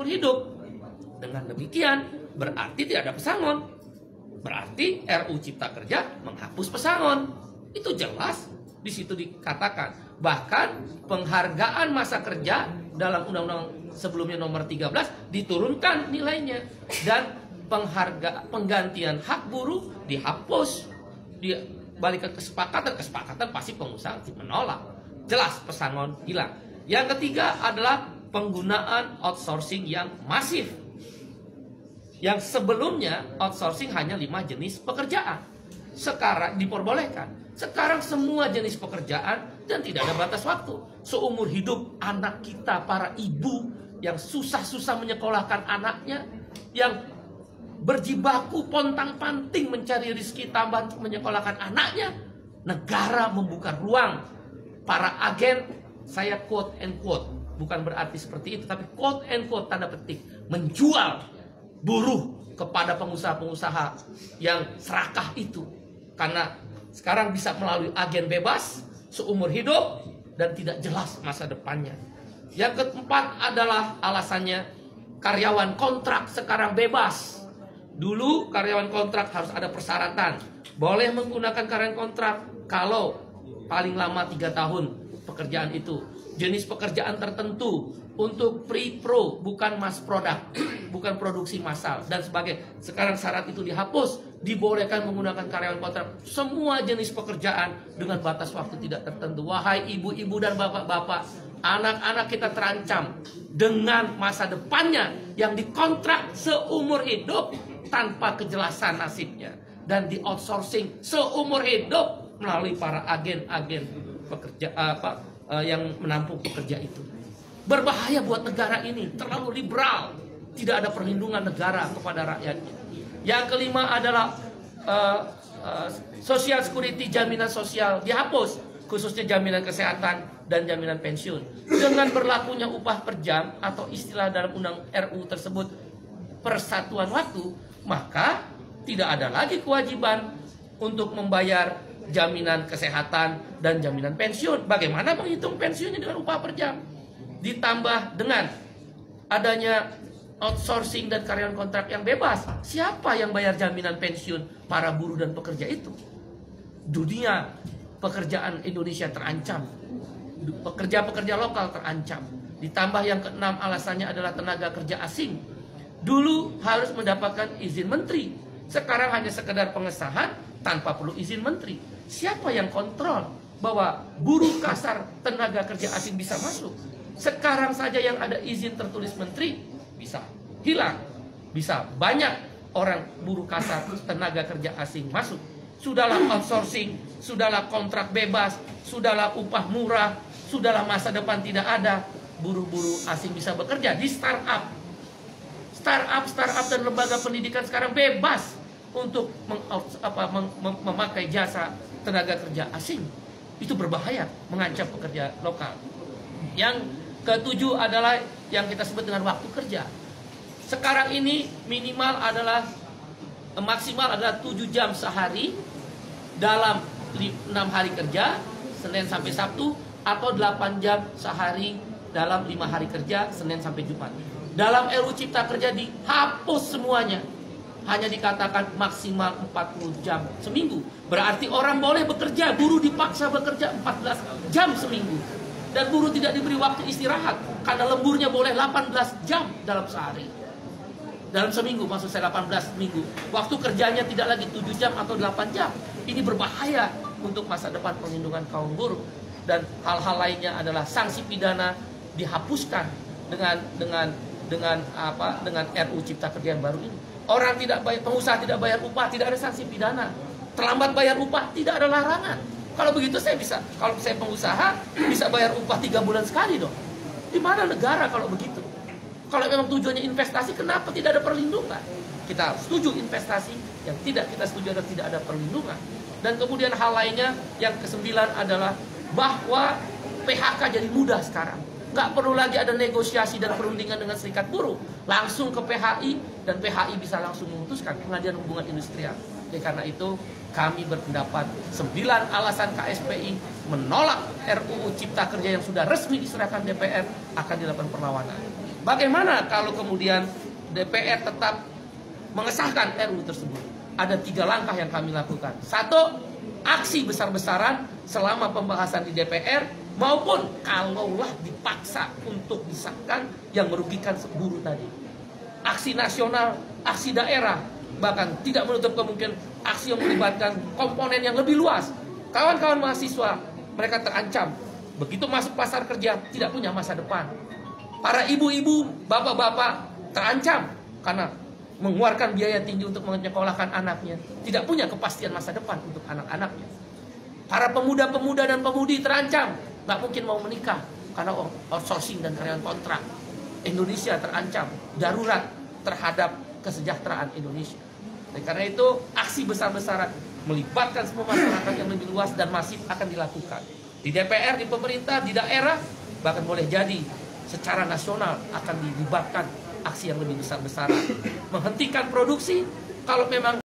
hidup. Dengan demikian berarti tidak ada pesangon. Berarti RUU Cipta Kerja menghapus pesangon. Itu jelas di situ dikatakan. Bahkan penghargaan masa kerja dalam undang-undang sebelumnya nomor 13 diturunkan nilainya, dan penggantian hak buruh dihapus. Balik ke kesepakatan pasti pengusaha menolak. Jelas pesangon hilang. Yang ketiga adalah penggunaan outsourcing yang masif. Yang sebelumnya outsourcing hanya 5 jenis pekerjaan, sekarang diperbolehkan. Sekarang semua jenis pekerjaan dan tidak ada batas waktu. Seumur hidup anak kita, para ibu yang susah-susah menyekolahkan anaknya, yang berjibaku pontang-panting mencari rezeki tambahan untuk menyekolahkan anaknya, negara membuka ruang. Para agen, saya quote and quote, bukan berarti seperti itu, tapi quote and quote tanda petik, menjual buruh kepada pengusaha-pengusaha yang serakah itu. Karena sekarang bisa melalui agen bebas seumur hidup dan tidak jelas masa depannya. Yang keempat adalah alasannya karyawan kontrak sekarang bebas. Dulu karyawan kontrak harus ada persyaratan. Boleh menggunakan karyawan kontrak kalau paling lama 3 tahun pekerjaan itu. Jenis pekerjaan tertentu, untuk pre-pro, bukan mass product, bukan produksi massal dan sebagainya. Sekarang syarat itu dihapus, dibolehkan menggunakan karyawan kontrak. Semua jenis pekerjaan dengan batas waktu tidak tertentu. Wahai ibu-ibu dan bapak-bapak, anak-anak kita terancam dengan masa depannya yang dikontrak seumur hidup tanpa kejelasan nasibnya, dan di outsourcing seumur hidup melalui para agen-agen pekerja yang menampung pekerja itu. Berbahaya buat negara ini, terlalu liberal, tidak ada perlindungan negara kepada rakyatnya. Yang kelima adalah social security, jaminan sosial dihapus, khususnya jaminan kesehatan dan jaminan pensiun. Dengan berlakunya upah per jam atau istilah dalam undang RU tersebut persatuan waktu, maka tidak ada lagi kewajiban untuk membayar jaminan kesehatan dan jaminan pensiun. Bagaimana menghitung pensiunnya dengan upah per jam? Ditambah dengan adanya outsourcing dan karyawan kontrak yang bebas, siapa yang bayar jaminan pensiun para buruh dan pekerja itu? Dunia pekerjaan Indonesia terancam, pekerja-pekerja lokal terancam. Ditambah yang keenam alasannya adalah tenaga kerja asing. Dulu harus mendapatkan izin menteri, sekarang hanya sekedar pengesahan tanpa perlu izin menteri. Siapa yang kontrol bahwa buruh kasar tenaga kerja asing bisa masuk? Sekarang saja yang ada izin tertulis menteri bisa hilang, bisa banyak orang buruh kasar tenaga kerja asing masuk. Sudahlah outsourcing, sudahlah kontrak bebas, sudahlah upah murah, sudahlah masa depan tidak ada, buruh-buruh asing bisa bekerja di startup dan lembaga pendidikan sekarang bebas untuk memakai jasa tenaga kerja asing. Itu berbahaya, mengancam pekerja lokal. Yang ketujuh adalah yang kita sebut dengan waktu kerja. Sekarang ini maksimal adalah 7 jam sehari dalam 6 hari kerja, Senin sampai Sabtu, atau 8 jam sehari dalam 5 hari kerja, Senin sampai Jumat. Dalam RUU Cipta Kerja dihapus semuanya. Hanya dikatakan maksimal 40 jam seminggu. Berarti orang boleh bekerja, buruh dipaksa bekerja 14 jam seminggu. Dan buruh tidak diberi waktu istirahat, karena lemburnya boleh 18 jam dalam sehari. Dalam seminggu, maksud saya 18 minggu. Waktu kerjanya tidak lagi 7 jam atau 8 jam. Ini berbahaya untuk masa depan perlindungan kaum buruh. Dan hal-hal lainnya adalah sanksi pidana dihapuskan dengan RUU Cipta Kerja yang baru ini. Orang tidak bayar, pengusaha tidak bayar upah, tidak ada sanksi pidana. Terlambat bayar upah, tidak ada larangan. Kalau begitu kalau saya pengusaha bisa bayar upah 3 bulan sekali dong. Di mana negara kalau begitu? Kalau memang tujuannya investasi, kenapa tidak ada perlindungan? Kita setuju investasi, yang tidak kita setuju adalah tidak ada perlindungan. Dan kemudian hal lainnya yang ke-9 adalah bahwa PHK jadi mudah sekarang. Nggak perlu lagi ada negosiasi dan perundingan dengan serikat buruh. Langsung ke PHI, dan PHI bisa langsung memutuskan Pengadilan Hubungan Industrial. Oleh karena itu, kami berpendapat 9 alasan KSPI menolak RUU Cipta Kerja yang sudah resmi diserahkan DPR akan dilakukan perlawanan. Bagaimana kalau kemudian DPR tetap mengesahkan RUU tersebut? Ada 3 langkah yang kami lakukan. 1, aksi besar-besaran selama pembahasan di DPR, maupun kalaulah dipaksa untuk disahkan yang merugikan buruh tadi. Aksi nasional, aksi daerah, bahkan tidak menutup kemungkinan aksi yang melibatkan komponen yang lebih luas. Kawan-kawan mahasiswa, mereka terancam. Begitu masuk pasar kerja, tidak punya masa depan. Para ibu-ibu, bapak-bapak terancam karena mengeluarkan biaya tinggi untuk menyekolahkan anaknya, tidak punya kepastian masa depan untuk anak-anaknya. Para pemuda-pemuda dan pemudi terancam, nggak mungkin mau menikah karena outsourcing dan karyawan kontrak. Indonesia terancam, darurat terhadap kesejahteraan Indonesia. Dan karena itu aksi besar-besaran melibatkan semua masyarakat yang lebih luas dan masif akan dilakukan. Di DPR, di pemerintah, di daerah, bahkan boleh jadi secara nasional akan dilibatkan aksi yang lebih besar-besaran. Menghentikan produksi kalau memang